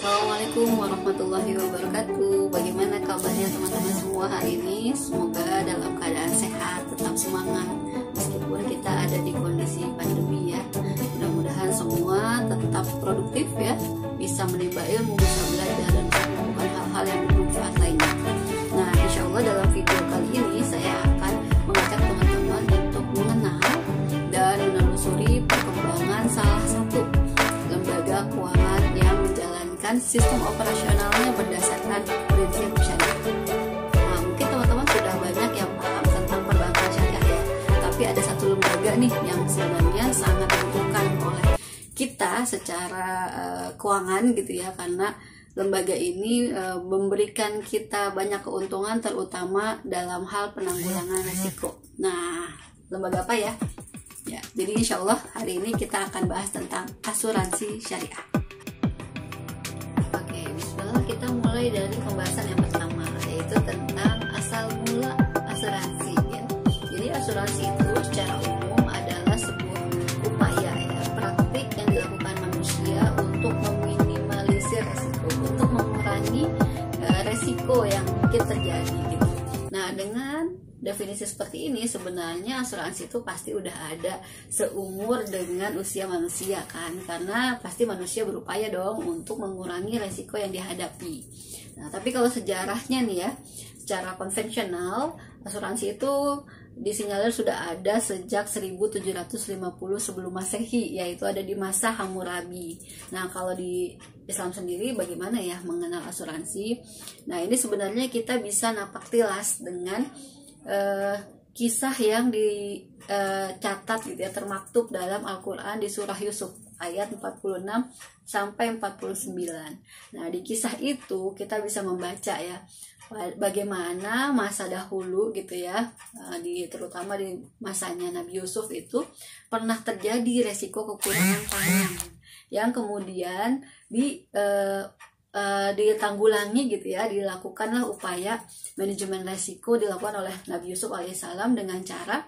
Assalamualaikum warahmatullahi wabarakatuh. Bagaimana kabarnya teman-teman semua hari ini? Semoga dalam keadaan sehat, tetap semangat meskipun kita ada di kondisi pandemi ya. Mudah-mudahan semua tetap produktif ya, bisa menimba ilmu, bisa belajar dan melakukan hal-hal yang bermanfaat lainnya. Nah, insya Allah dalam video kali ini saya akan mengajak teman-teman untuk mengenal dan menelusuri perkembangan salah satu lembaga keuangan yang menjalankan sistem operasionalnya berdasarkan prinsip syariah. Nah, mungkin teman-teman sudah banyak yang paham tentang perbankan syariah ya, tapi ada satu lembaga nih yang sebenarnya sangat dibutuhkan oleh kita secara keuangan gitu ya, karena lembaga ini memberikan kita banyak keuntungan terutama dalam hal penanggulangan risiko. Nah, lembaga apa ya? Ya, jadi insya Allah hari ini kita akan bahas tentang asuransi syariah. Oke, bismillah, kita mulai dari pembahasan yang pertama, yaitu tentang asal mula asuransi ya. Jadi asuransi itu secara umum adalah sebuah upaya ya, praktik yang dilakukan manusia untuk meminimalisir resiko, untuk mengurangi resiko yang mungkin terjadi gitu. Nah, dengan definisi seperti ini sebenarnya asuransi itu pasti udah ada seumur dengan usia manusia kan, karena pasti manusia berupaya dong untuk mengurangi resiko yang dihadapi. Nah, tapi kalau sejarahnya nih ya, secara konvensional asuransi itu disinyalir sudah ada sejak 1750 sebelum Masehi, yaitu ada di masa Hammurabi. Nah, kalau di Islam sendiri bagaimana ya mengenal asuransi? Nah, ini sebenarnya kita bisa napak tilas dengan kisah yang dicatat gitu ya, termaktub dalam Al-Quran di surah Yusuf ayat 46 sampai 49. Nah, di kisah itu kita bisa membaca ya bagaimana masa dahulu gitu ya, terutama di masanya Nabi Yusuf itu pernah terjadi resiko kekurangan pangan yang kemudian ditanggulangi gitu ya, dilakukanlah upaya manajemen resiko dilakukan oleh Nabi Yusuf alaihissalam dengan cara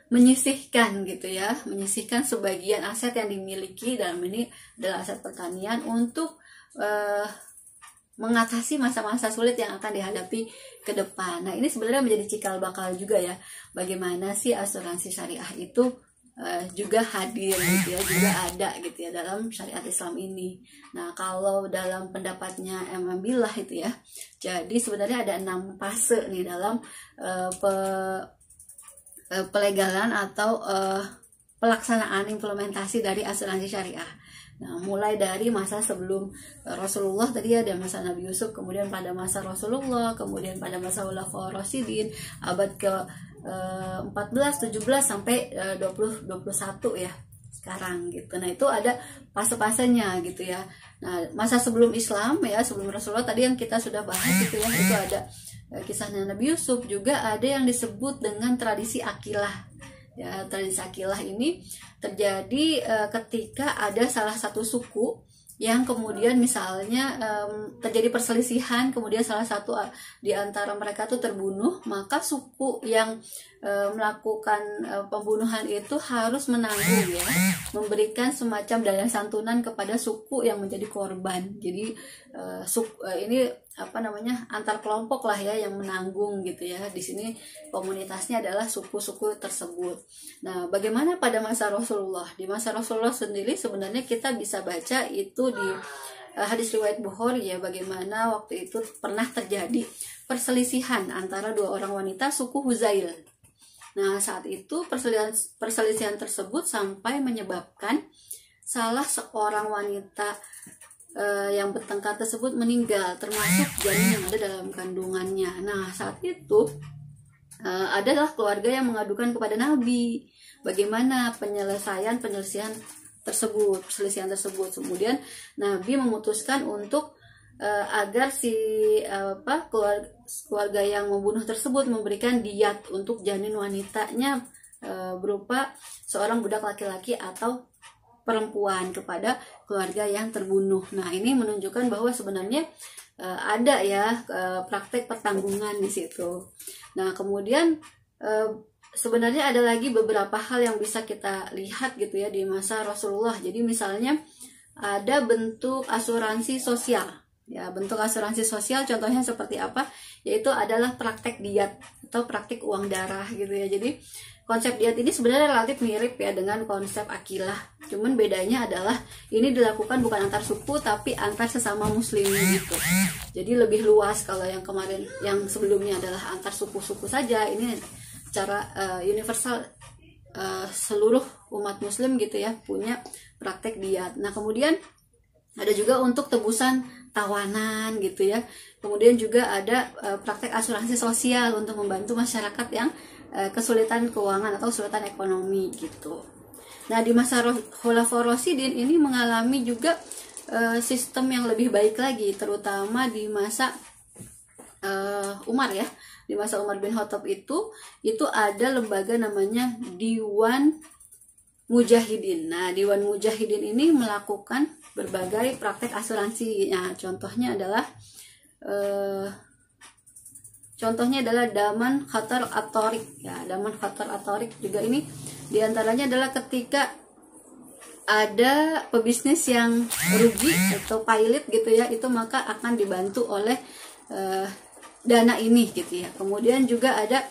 menyisihkan gitu ya, menyisihkan sebagian aset yang dimiliki, dalam ini adalah aset pertanian, untuk mengatasi masa-masa sulit yang akan dihadapi ke depan. Nah, ini sebenarnya menjadi cikal bakal juga ya, bagaimana sih asuransi syariah itu juga hadir gitu ya, juga ada gitu ya dalam syariat Islam ini. Nah, kalau dalam pendapatnya Imam Billah itu ya, jadi sebenarnya ada 6 fase nih dalam pelegalan atau pelaksanaan implementasi dari asuransi syariah. Nah, mulai dari masa sebelum Rasulullah tadi ya, ada masa Nabi Yusuf, kemudian pada masa Rasulullah, kemudian pada masa Khulafaur Rasyidin abad ke 14, 17 sampai 20, 21 ya sekarang gitu. Nah, itu ada fase-fasenya gitu ya. Nah, masa sebelum Islam ya, sebelum Rasulullah tadi yang kita sudah bahas gitu ya, itu ada kisahnya Nabi Yusuf, juga ada yang disebut dengan tradisi akilah. Ya, tradisi akilah ini terjadi ketika ada salah satu suku yang kemudian misalnya terjadi perselisihan, kemudian salah satu di antara mereka tuh terbunuh, maka suku yang melakukan pembunuhan itu harus menanggung ya, memberikan semacam dana santunan kepada suku yang menjadi korban. Jadi ini apa namanya, antar kelompok lah ya yang menanggung gitu ya. Di sini komunitasnya adalah suku-suku tersebut. Nah, bagaimana pada masa Rasulullah? Di masa Rasulullah sendiri sebenarnya kita bisa baca itu di hadis riwayat Bukhari ya, bagaimana waktu itu pernah terjadi perselisihan antara 2 orang wanita suku Huzail. Nah, saat itu perselisihan tersebut sampai menyebabkan salah seorang wanita yang bertengkar tersebut meninggal, termasuk janin yang ada dalam kandungannya. Nah, saat itu adalah keluarga yang mengadukan kepada Nabi bagaimana penyelesaian perselisihan tersebut. Kemudian Nabi memutuskan untuk agar si keluarga yang membunuh tersebut memberikan diat untuk janin wanitanya berupa seorang budak laki-laki atau perempuan kepada keluarga yang terbunuh. Nah, ini menunjukkan bahwa sebenarnya ada ya praktek pertanggungan di situ. Nah, kemudian sebenarnya ada lagi beberapa hal yang bisa kita lihat gitu ya di masa Rasulullah. Jadi misalnya ada bentuk asuransi sosial. Ya, bentuk asuransi sosial contohnya seperti apa? Yaitu adalah praktek diat atau praktik uang darah gitu ya. Jadi konsep diat ini sebenarnya relatif mirip ya dengan konsep akilah. Cuman bedanya adalah ini dilakukan bukan antar suku tapi antar sesama muslim gitu. Jadi lebih luas. Kalau yang kemarin, yang sebelumnya adalah antar suku-suku saja, ini secara universal, seluruh umat muslim gitu ya punya praktek diat. Nah, kemudian ada juga untuk tebusan tawanan gitu ya. Kemudian juga ada praktek asuransi sosial untuk membantu masyarakat yang kesulitan keuangan atau kesulitan ekonomi gitu. Nah, di masa Khulafaur Rasyidin ini mengalami juga sistem yang lebih baik lagi, terutama di masa Umar ya. Di masa Umar bin Khattab itu ada lembaga namanya Diwan Mujahidin. Nah, Diwan Mujahidin ini melakukan berbagai praktek asuransi. Nah, contohnya adalah Daman Khatar At-Tariq. Ya, Daman Khatar At-Tariq juga ini diantaranya adalah ketika ada pebisnis yang rugi atau pailit gitu ya, itu maka akan dibantu oleh dana ini gitu ya. Kemudian juga ada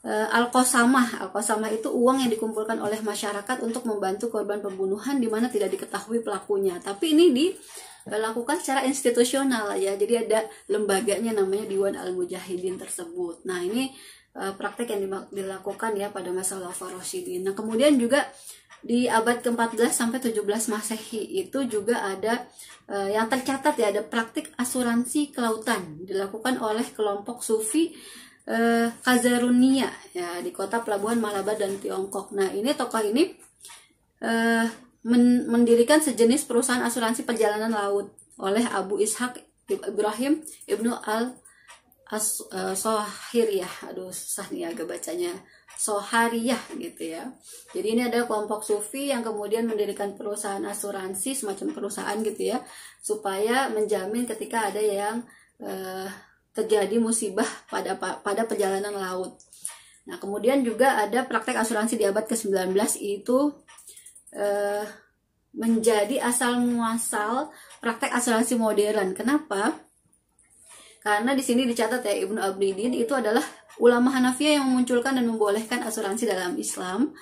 Al-Qasamah. Al-Qasamah itu uang yang dikumpulkan oleh masyarakat untuk membantu korban pembunuhan di mana tidak diketahui pelakunya. Tapi ini dilakukan secara institusional ya. Jadi ada lembaganya namanya Diwan Al-Mujahidin tersebut. Nah, ini praktek yang dilakukan ya pada masa Khulafaur Rasyidin. Nah, kemudian juga di abad ke-14 sampai 17 Masehi itu juga ada yang tercatat ya, ada praktik asuransi kelautan dilakukan oleh kelompok Sufi Kazarunia ya di kota pelabuhan Malabar dan Tiongkok. Nah, ini tokoh ini mendirikan sejenis perusahaan asuransi perjalanan laut oleh Abu Ishaq Ibrahim Ibnu Sohiriyah. Aduh, susah nih agak bacanya. Sohariyah gitu ya. Jadi ini ada kelompok Sufi yang kemudian mendirikan perusahaan asuransi, semacam perusahaan gitu ya, supaya menjamin ketika ada yang terjadi musibah pada perjalanan laut. Nah, kemudian juga ada praktek asuransi di abad ke-19 itu menjadi asal muasal praktek asuransi modern. Kenapa? Karena di sini dicatat ya, Ibnu Abidin itu adalah ulama Hanafiyah yang memunculkan dan membolehkan asuransi dalam Islam.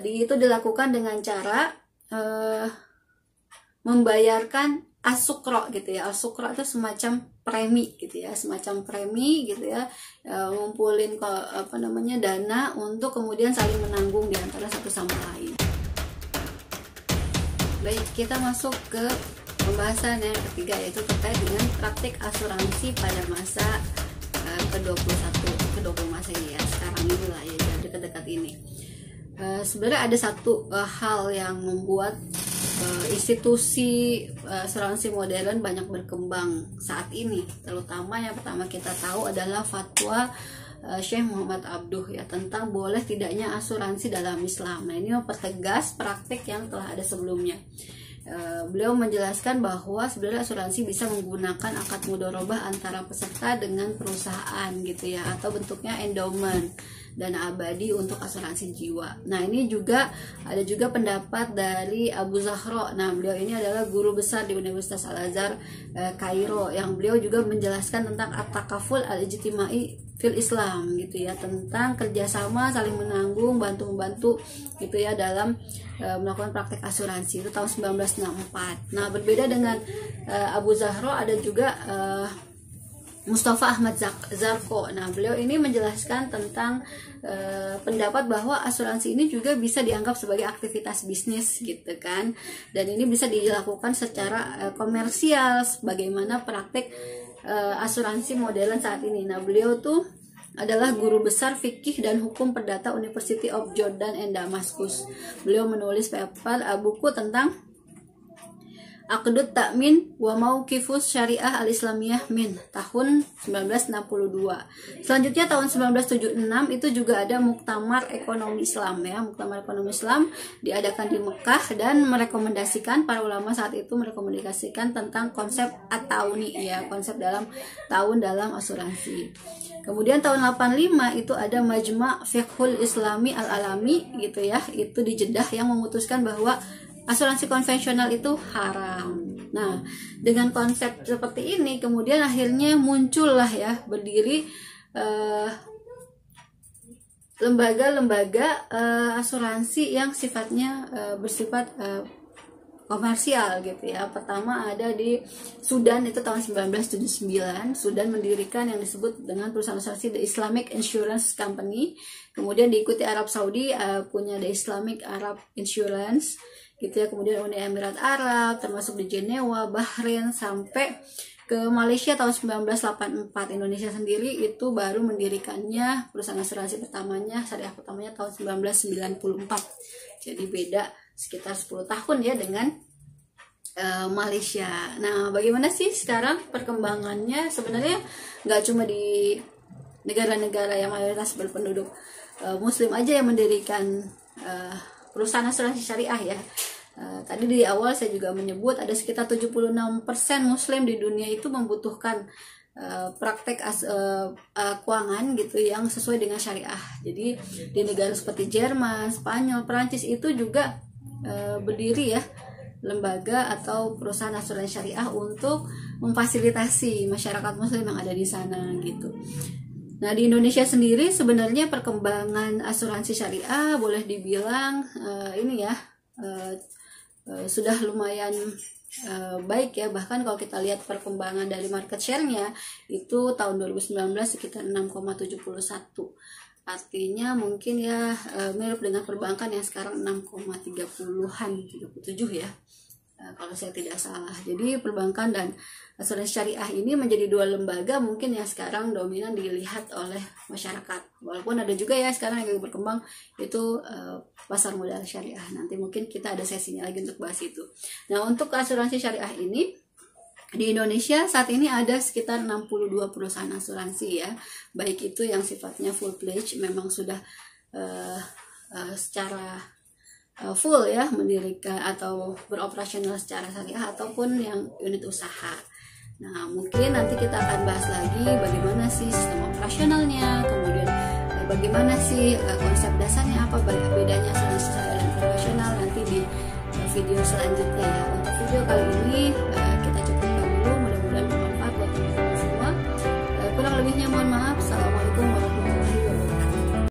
Itu dilakukan dengan cara membayarkan as-sukra gitu ya. As-sukra itu semacam premi gitu ya, gitu ya, ngumpulin dana untuk kemudian saling menanggung di antara satu sama lain. Baik, kita masuk ke pembahasan yang ketiga, yaitu terkait dengan praktik asuransi pada masa ke-20 Masehi ya, sekarang ini lah ya, dekat-dekat ini. Sebenarnya ada satu hal yang membuat institusi asuransi modern banyak berkembang saat ini, terutama yang pertama kita tahu adalah fatwa Syekh Muhammad Abduh ya tentang boleh tidaknya asuransi dalam Islam. Nah, ini mempertegas praktik yang telah ada sebelumnya. Beliau menjelaskan bahwa sebenarnya asuransi bisa menggunakan akad mudharabah antara peserta dengan perusahaan gitu ya, atau bentuknya endowment, dana abadi untuk asuransi jiwa. Nah, ini juga ada juga pendapat dari Abu Zahra. Nah, beliau ini adalah guru besar di Universitas Al-Azhar Kairo, yang beliau juga menjelaskan tentang at-takaful al-ijtimai fil Islam gitu ya, tentang kerjasama saling menanggung, bantu-membantu gitu ya dalam melakukan praktek asuransi. Itu tahun 1964. Nah, berbeda dengan Abu Zahra, ada juga Mustafa Ahmad Zarko. Nah, beliau ini menjelaskan tentang pendapat bahwa asuransi ini juga bisa dianggap sebagai aktivitas bisnis gitu kan, dan ini bisa dilakukan secara komersial sebagaimana praktek asuransi modern saat ini. Nah, beliau tuh adalah guru besar fikih dan hukum perdata University of Jordan and Damascus. Beliau menulis buku tentang Aqdut Ta'min wa Mauqifus Syariah Al-Islamiyah min tahun 1962. Selanjutnya tahun 1976 itu juga ada Muktamar Ekonomi Islam ya. Muktamar Ekonomi Islam diadakan di Mekah dan merekomendasikan, para ulama saat itu merekomendasikan tentang konsep at-tauni ya, konsep dalam tahun dalam asuransi. Kemudian tahun 85 itu ada Majma' Fiqhul Islami Al-Alami gitu ya. Itu di Jeddah yang memutuskan bahwa asuransi konvensional itu haram. Nah, dengan konsep seperti ini kemudian akhirnya muncullah ya, berdiri lembaga-lembaga asuransi yang sifatnya bersifat komersial gitu ya. Pertama ada di Sudan, itu tahun 1979. Sudan mendirikan yang disebut dengan perusahaan asuransi The Islamic Insurance Company. Kemudian diikuti Arab Saudi, punya The Islamic Arab Insurance gitu ya. Kemudian Uni Emirat Arab, termasuk di Jenewa, Bahrain, sampai ke Malaysia tahun 1984. Indonesia sendiri itu baru mendirikannya perusahaan asuransi pertamanya, syariah pertamanya tahun 1994. Jadi beda sekitar 10 tahun ya dengan Malaysia. Nah, bagaimana sih sekarang perkembangannya? Sebenarnya nggak cuma di negara-negara yang mayoritas berpenduduk Muslim aja yang mendirikan perusahaan asuransi syariah ya. Tadi di awal saya juga menyebut ada sekitar 76% Muslim di dunia itu membutuhkan praktek keuangan gitu yang sesuai dengan syariah. Jadi di negara seperti Jerman, Spanyol, Perancis itu juga berdiri ya lembaga atau perusahaan asuransi syariah untuk memfasilitasi masyarakat Muslim yang ada di sana gitu. Nah, di Indonesia sendiri sebenarnya perkembangan asuransi syariah boleh dibilang ini ya sudah lumayan baik ya. Bahkan kalau kita lihat perkembangan dari market share-nya itu tahun 2019 sekitar 6,71. Artinya mungkin ya mirip dengan perbankan yang sekarang 6,30-an, 37 ya. Kalau saya tidak salah. Jadi perbankan dan asuransi syariah ini menjadi dua lembaga mungkin yang sekarang dominan dilihat oleh masyarakat. Walaupun ada juga ya sekarang yang berkembang itu pasar modal syariah. Nanti mungkin kita ada sesinya lagi untuk bahas itu. Nah, untuk asuransi syariah ini di Indonesia saat ini ada sekitar 62 perusahaan asuransi ya. Baik itu yang sifatnya full pledge, memang sudah secara full ya mendirikan atau beroperasional secara syariah, ataupun yang unit usaha. Nah, mungkin nanti kita akan bahas lagi bagaimana sih sistem operasionalnya, kemudian bagaimana sih konsep dasarnya, apa bedanya asuransi syariah dan konvensional nanti di video selanjutnya ya. Untuk video kali ini